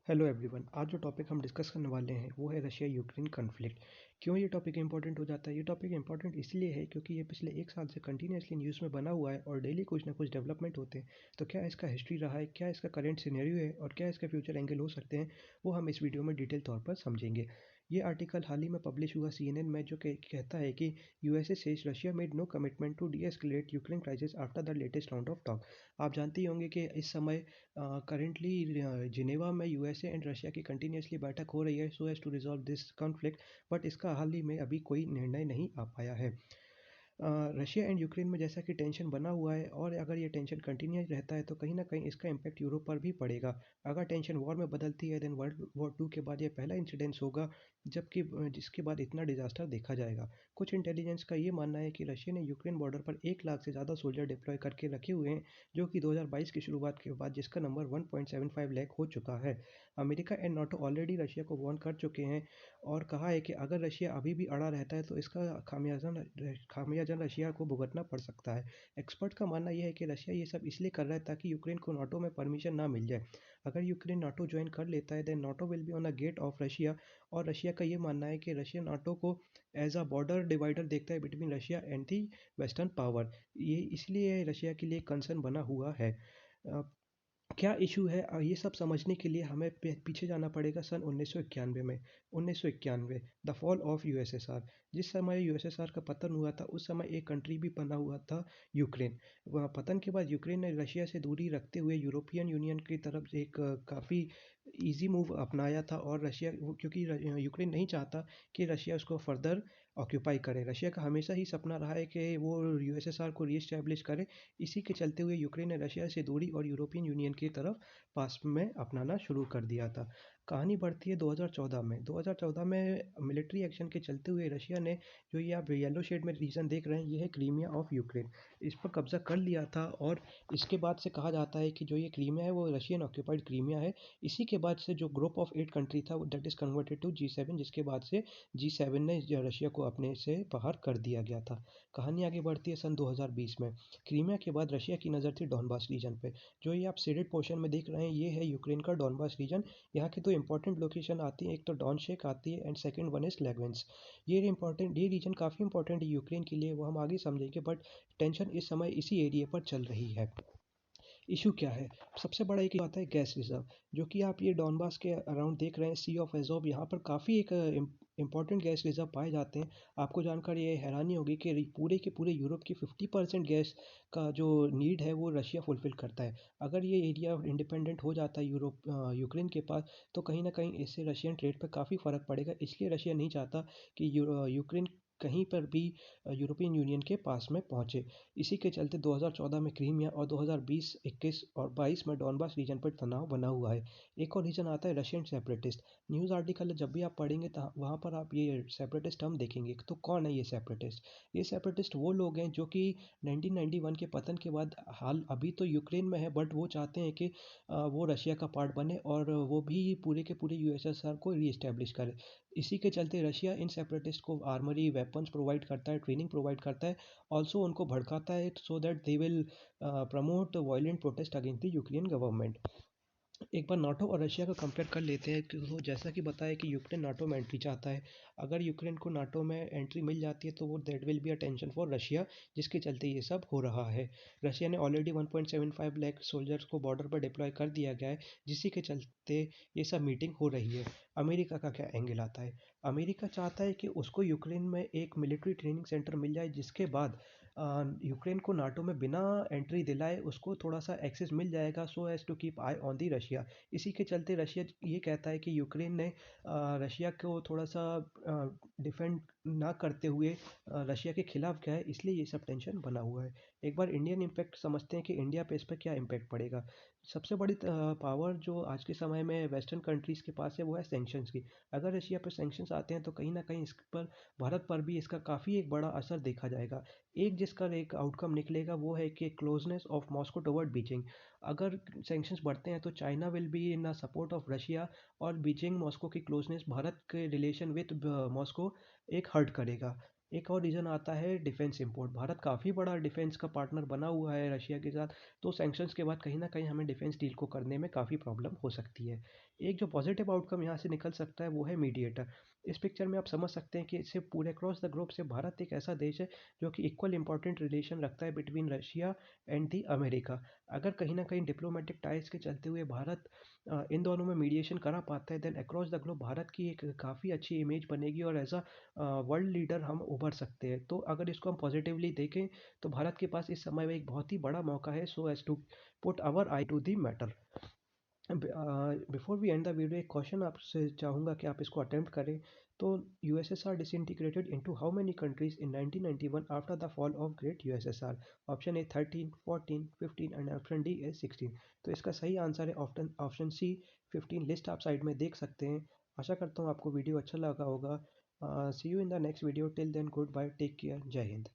Hello everyone. आज जो topic हम डिस्कस करने वाले हैं वो है रशिया यूक्रेन कॉन्फ्लिक्ट। क्यों ये टॉपिक इंपॉर्टेंट हो जाता है? ये टॉपिक इंपॉर्टेंट इसलिए है क्योंकि ये पिछले एक साल से कंटिन्यूसली न्यूज़ में बना हुआ है और डेली कुछ ना कुछ डेवलपमेंट होते हैं। तो क्या इसका हिस्ट्री रहा है, क्या इसका करंट सिनेरियो है और क्या इसका फ्यूचर एंगल हो सकते हैं, वो हम इस वीडियो में डिटेल तौर पर समझेंगे। ये आर्टिकल हाल ही में पब्लिश हुआ CNN में, जो कहता है कि USA says Russia made no commitment to de-escalate Ukraine crisis after the latest round of talk. आप जानते ही होंगे कि इस समय करेंटली जिनेवा में यूएसए एंड रशिया की कंटिन्यूसली बैठक हो रही है so as to resolve this conflict. But इसका हाल ही में अभी कोई निर्णय नहीं आ पाया है। रशिया एंड यूक्रेन में जैसा कि टेंशन बना हुआ है और अगर ये टेंशन कंटिन्यू रहता है तो कहीं ना कहीं इसका इम्पैक्ट यूरोप पर भी पड़ेगा। अगर टेंशन वॉर में बदलती है देन वर्ल्ड वॉर 2 के बाद ये पहला इंसिडेंस होगा जबकि जिसके बाद इतना डिजास्टर देखा जाएगा। कुछ इंटेलिजेंस का ये मानना है कि रशिया ने यूक्रेन बॉर्डर पर 1 लाख से ज़्यादा सोल्जर डिप्लॉय करके रखे हुए हैं, जो कि 2022 की शुरुआत के बाद जिसका नंबर 1.75 लाख हो चुका है। America and NATO already Russia को वार्न कर चुके हैं और कहा है कि अगर रशिया अभी भी अड़ा रहता है तो इसका खामियाजा रशिया को भुगतना पड़ सकता है। एक्सपर्ट का मानना यह है कि रशिया ये सब इसलिए कर रहा है ताकि यूक्रेन को नाटो में परमिशन ना मिल जाए। अगर यूक्रेन नाटो ज्वाइन कर लेता है then NATO will be on a gate of Russia. और रशिया का ये मानना है कि रशिया नाटो को एज अ बॉर्डर डिवाइडर देखता है between Russia and the western power. ये इसलिए रशिया के लिए कंसर्न बना हुआ है। अ, क्या इशू है, ये सब समझने के लिए हमें पीछे जाना पड़ेगा सन 1991 में। 1991 द फॉल ऑफ यूएसएसआर। जिस समय यूएसएसआर का पतन हुआ था उस समय एक कंट्री भी बना हुआ था, यूक्रेन। वह पतन के बाद यूक्रेन ने रशिया से दूरी रखते हुए यूरोपियन यूनियन की तरफ से एक काफ़ी इजी मूव अपनाया था। और रशिया क्योंकि यूक्रेन नहीं चाहता कि रशिया उसको फर्दर ऑक्यूपाई करे। रशिया का हमेशा ही सपना रहा है कि वो यूएसएसआर को रीएस्टैब्लिश करे। इसी के चलते हुए यूक्रेन ने रशिया से दूरी और यूरोपियन यूनियन की तरफ पास में अपनाना शुरू कर दिया था। कहानी बढ़ती है 2014 में। 2014 में मिलिट्री एक्शन के चलते हुए रशिया ने, जो ये आप येलो शेड में रीजन देख रहे हैं, ये है क्रीमिया ऑफ यूक्रेन, इस पर कब्जा कर लिया था। और इसके बाद से कहा जाता है कि जो ये क्रीमिया है वो रशियन ऑक्यूपाइड क्रीमिया है। इसी के बाद से जो ग्रुप ऑफ 8 कंट्री था that is converted to G7, जिसके बाद से G7 ने रशिया को अपने से बाहर कर दिया गया था। कहानी आगे बढ़ती है सन 2020 में। क्रीमिया के बाद रशिया की नज़र थी डॉनबास रीजन पे। जो ये आप शेडेड पोर्शन में देख रहे हैं ये है यूक्रेन का डॉनबास रीजन। यहाँ की दो इंपॉर्टेंट लोकेशन आती है, एक तो डॉनशेक आती है एंड सेकंड वन इज लेग्वेंस। ये रीजन काफ़ी इंपॉर्टेंट है यूक्रेन के लिए, वो हम आगे समझेंगे। बट टेंशन इस समय इसी एरिया पर चल रही है। इशू क्या है? सबसे बड़ा एक आता है गैस रिजर्व, जो कि आप ये डॉनबास के अराउंड देख रहे हैं, सी ऑफ एजोव। यहाँ पर काफ़ी एक इंपॉर्टेंट गैस रिजर्व पाए जाते हैं। आपको जानकर ये हैरानी होगी कि पूरे के पूरे यूरोप की 50% गैस का जो नीड है वो रशिया फुलफिल करता है। अगर ये एरिया इंडिपेंडेंट हो जाता है यूक्रेन के पास, तो कहीं ना कहीं इससे रशियन ट्रेड पर काफ़ी फ़र्क पड़ेगा। इसलिए रशिया नहीं चाहता कि यूक्रेन कहीं पर भी यूरोपियन यूनियन के पास में पहुंचे। इसी के चलते 2014 में क्रीमिया और 2020, 21 और 22 में डॉनबास रीजन पर तनाव बना हुआ है। एक और रीजन आता है रशियन सेपरेटिस्ट। न्यूज़ आर्टिकल जब भी आप पढ़ेंगे तो वहाँ पर आप ये सेपरेटिस्ट हम देखेंगे। तो कौन है ये सेपरेटिस्ट? ये सेपरेटिस्ट वो लोग हैं जो कि 1991 के पतन के बाद हाल अभी तो यूक्रेन में है, बट वो चाहते हैं कि वो रशिया का पार्ट बने और वो भी पूरे के पूरे यूएसएसआर को रीएस्टैब्लिश करे। इसी के चलते रशिया इन सेपरेटिस्ट को आर्मरी वेपन्स प्रोवाइड करता है, ट्रेनिंग प्रोवाइड करता है, ऑल्सो उनको भड़काता है so that they will promote violent protest against the Ukraine government. एक बार नाटो और रशिया को कंपेयर कर लेते हैं तो जैसा कि बताया कि यूक्रेन नाटो में एंट्री चाहता है। अगर यूक्रेन को नाटो में एंट्री मिल जाती है तो वो that will be a tension for Russia, जिसके चलते ये सब हो रहा है। रशिया ने ऑलरेडी 1.75 लाख सोल्जर्स को बॉर्डर पर डिप्लॉय कर दिया गया है, जिसी के चलते ये सब मीटिंग हो रही है। अमेरिका का क्या एंगल आता है? अमेरिका चाहता है कि उसको यूक्रेन में एक मिलिट्री ट्रेनिंग सेंटर मिल जाए, जिसके बाद यूक्रेन को नाटो में बिना एंट्री दिलाए उसको थोड़ा सा एक्सेस मिल जाएगा so as to keep eye on the Russia. इसी के चलते रशिया ये कहता है कि यूक्रेन ने रशिया को थोड़ा सा डिफेंड ना करते हुए रशिया के खिलाफ गया है, इसलिए ये सब टेंशन बना हुआ है। एक बार इंडियन इम्पैक्ट समझते हैं कि इंडिया पे इस पर क्या इम्पैक्ट पड़ेगा। सबसे बड़ी पावर जो आज के समय में वेस्टर्न कंट्रीज़ के पास है वो है सैंक्शंस की। अगर रशिया पर सैंक्शंस आते हैं तो कहीं ना कहीं इस पर भारत पर भी इसका काफ़ी एक बड़ा असर देखा जाएगा। एक जिसका एक आउटकम निकलेगा वो है कि closeness of Moscow toward Beijing. अगर सैंक्शंस बढ़ते हैं तो China will be in support of Russia, और बीजिंग मॉस्को की क्लोजनेस भारत के रिलेशन विद मॉस्को एक हर्ट करेगा। एक और रीज़न आता है डिफेंस इंपोर्ट। भारत काफ़ी बड़ा डिफेंस का पार्टनर बना हुआ है रशिया के साथ, तो सैंक्शंस के बाद कहीं ना कहीं हमें डिफेंस डील को करने में काफ़ी प्रॉब्लम हो सकती है। एक जो पॉजिटिव आउटकम यहाँ से निकल सकता है वो है मीडिएटर। इस पिक्चर में आप समझ सकते हैं कि इससे पूरे अक्रॉस द ग्लोब से भारत एक ऐसा देश है जो कि इक्वल इंपॉर्टेंट रिलेशन रखता है between Russia and the America. अगर कहीं ना कहीं डिप्लोमेटिक टाइज के चलते हुए भारत इन दोनों में मीडिएशन करा पाता है, then across the globe Bharat की एक काफ़ी अच्छी इमेज बनेगी और एज अ वर्ल्ड लीडर हम उभर सकते हैं। तो अगर इसको हम पॉजिटिवली देखें तो भारत के पास इस समय में एक बहुत ही बड़ा मौका है, so as to put our eye to the matter. Before we end the video एक क्वेश्चन आपसे चाहूँगा कि आप इसको अटेम्प्ट करें। तो USSR disintegrated into how many countries in 1991 after the fall of great USSR? Option A 13, 14, 15 and option D a 16। तो इसका सही आंसर है ऑप्शन सी 15। लिस्ट आप साइड में देख सकते हैं। आशा करता हूँ आपको वीडियो अच्छा लगा होगा। See you in the next video. Till then goodbye, take care, Jai Hind.